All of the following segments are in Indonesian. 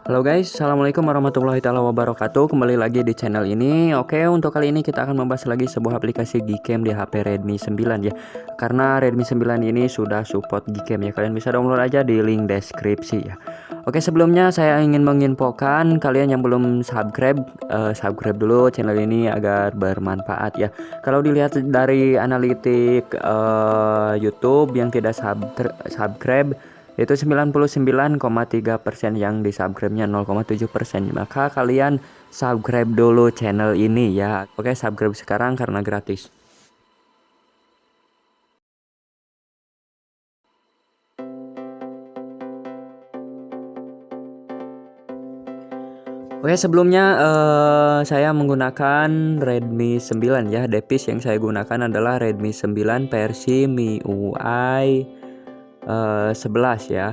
Halo guys, Assalamualaikum warahmatullahi taala wabarakatuh. Kembali lagi di channel ini. Oke, untuk kali ini kita akan membahas lagi sebuah aplikasi Gcam di HP Redmi 9 ya. Karena Redmi 9 ini sudah support Gcam ya. Kalian bisa download aja di link deskripsi ya. Oke, sebelumnya saya ingin menginfokan kalian yang belum subscribe dulu channel ini agar bermanfaat ya. Kalau dilihat dari analitik YouTube yang tidak subscribe itu 99,3% yang di subscribe-nya 0,7%. Maka kalian subscribe dulu channel ini ya. Oke, subscribe sekarang karena gratis. Oke, sebelumnya saya menggunakan Redmi 9 ya. Device yang saya gunakan adalah Redmi 9 versi MIUI 11 ya.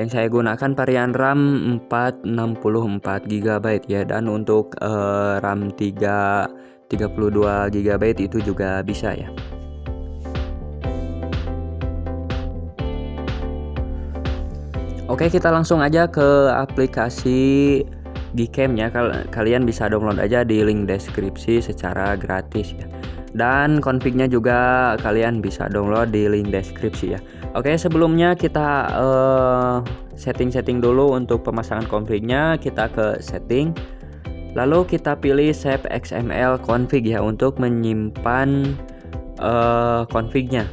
Yang saya gunakan varian RAM 464 GB ya, dan untuk RAM 32 GB itu juga bisa ya. Oke, kita langsung aja ke aplikasi Gcam ya. Kalian bisa download aja di link deskripsi secara gratis ya. Dan config-nya juga kalian bisa download di link deskripsi ya. Oke, sebelumnya kita setting dulu untuk pemasangan config-nya. Kita ke setting, lalu kita pilih save XML config ya untuk menyimpan config-nya.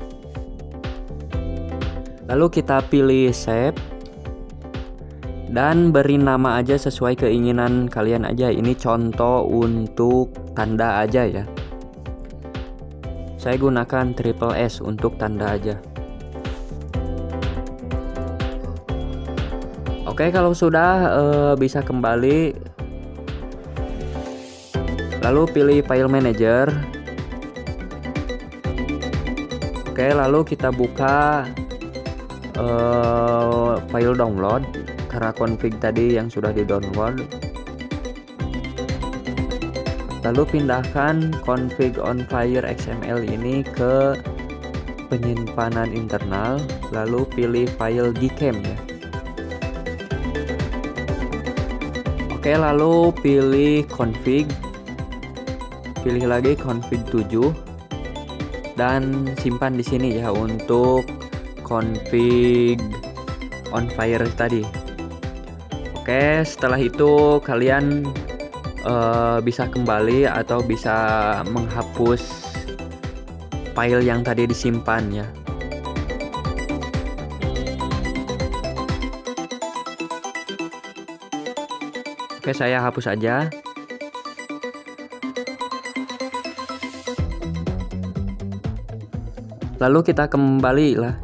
Lalu kita pilih save dan beri nama aja sesuai keinginan kalian aja. Ini contoh untuk tanda aja ya. Saya gunakan triple S untuk tanda aja. Oke, kalau sudah bisa kembali. Lalu pilih file manager. Oke, lalu kita buka file download karena config tadi yang sudah di download. Lalu pindahkan config on fire XML ini ke penyimpanan internal, lalu pilih file Gcam ya. Oke, lalu pilih config, pilih lagi config 7 dan simpan di sini ya untuk config on fire tadi. Oke, setelah itu kalian bisa kembali atau bisa menghapus file yang tadi disimpan ya. Oke, saya hapus aja. Lalu kita kembali lah.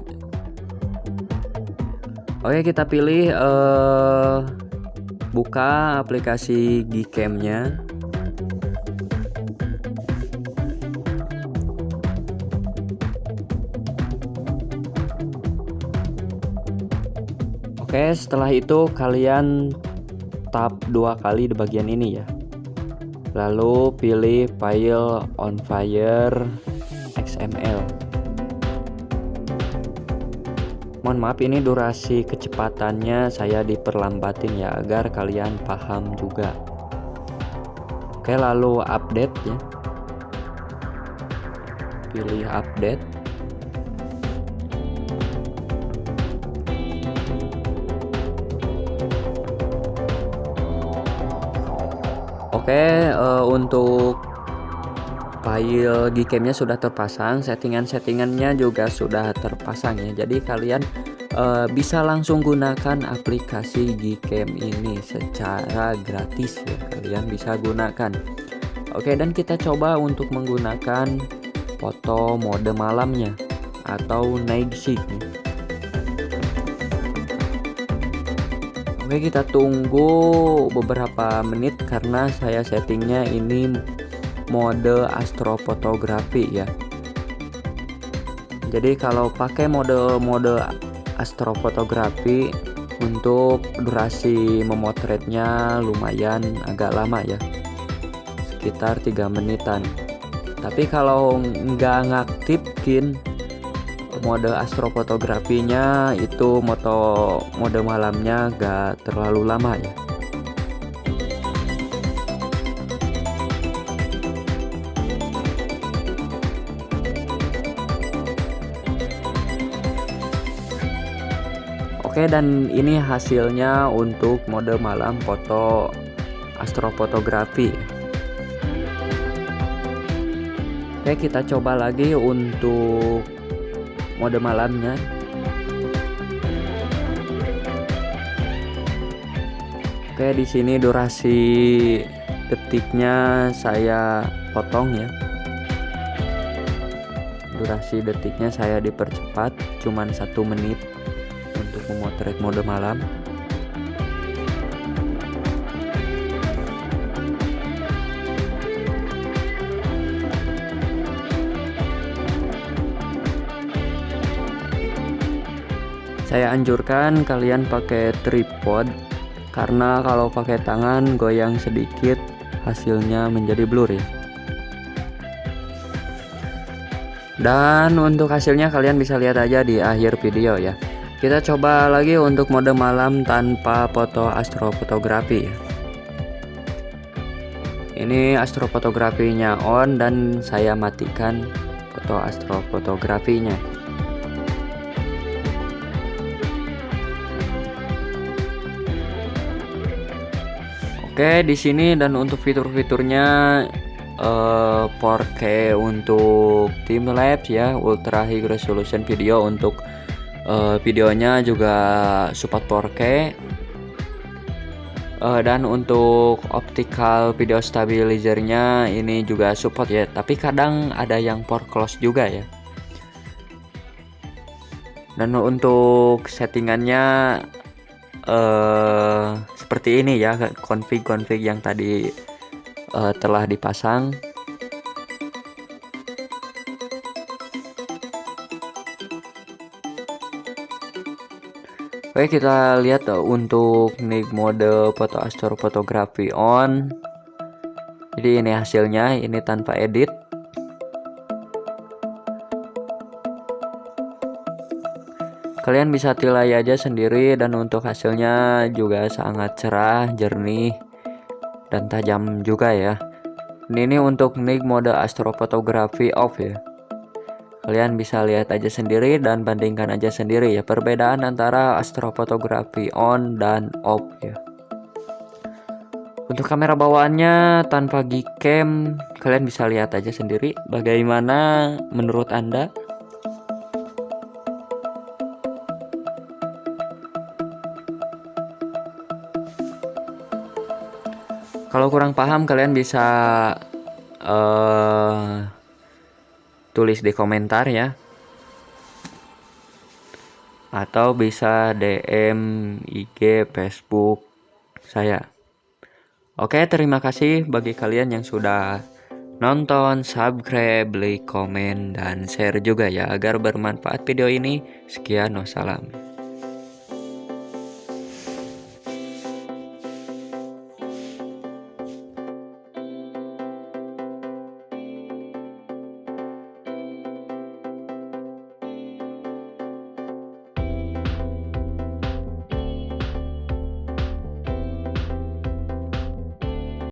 Oke, kita pilih buka aplikasi Gcam-nya. Oke, setelah itu kalian tap 2 kali di bagian ini ya. Lalu pilih file on fire XML. Mohon maaf, ini durasi kecepatannya saya diperlambatin ya agar kalian paham juga. Oke, lalu update ya. Pilih update. Oke, untuk file Gcam-nya sudah terpasang, settingannya juga sudah terpasang ya. Jadi kalian bisa langsung gunakan aplikasi Gcam ini secara gratis ya. Kalian bisa gunakan. Oke, dan kita coba untuk menggunakan foto mode malamnya atau night shift nih. Oke, kita tunggu beberapa menit karena saya settingnya ini mode astrofotografi ya. Jadi kalau pakai mode astrofotografi untuk durasi memotretnya lumayan agak lama ya, sekitar 3 menitan. Tapi kalau nggak ngaktifin mode astrofotografinya itu mode malamnya gak terlalu lama ya. Oke, dan ini hasilnya untuk mode malam foto astrofotografi. Oke, kita coba lagi untuk mode malamnya. Oke, di sini durasi detiknya saya potong ya. Durasi detiknya saya dipercepat cuman 1 menit untuk memotret mode malam. Saya anjurkan kalian pakai tripod karena kalau pakai tangan goyang sedikit hasilnya menjadi blur ya. Dan untuk hasilnya kalian bisa lihat aja di akhir video ya. Kita coba lagi untuk mode malam tanpa foto astrofotografi ya. Ini astrofotografinya on dan saya matikan foto astrofotografinya. Oke, di sini dan untuk fitur-fiturnya 4K untuk time-lapse ya, ultra high resolution video untuk videonya juga support 4K. Dan untuk optical video stabilizernya ini juga support ya, tapi kadang ada yang port close juga ya. Dan untuk settingannya seperti ini ya, config yang tadi telah dipasang. Oke, kita lihat untuk nick mode foto astrofotografi on. Jadi ini hasilnya, ini tanpa edit. Kalian bisa tilai aja sendiri, dan untuk hasilnya juga sangat cerah, jernih, dan tajam juga ya. Ini untuk nick mode astrofotografi off ya. Kalian bisa lihat aja sendiri dan bandingkan aja sendiri ya perbedaan antara astrofotografi on dan off ya. Untuk kamera bawaannya tanpa Gcam, kalian bisa lihat aja sendiri bagaimana menurut Anda. Kalau kurang paham kalian bisa tulis di komentar ya, atau bisa DM IG Facebook saya. Oke, terima kasih bagi kalian yang sudah nonton, subscribe, like, komen, dan share juga ya agar bermanfaat video ini. Sekian, wassalam.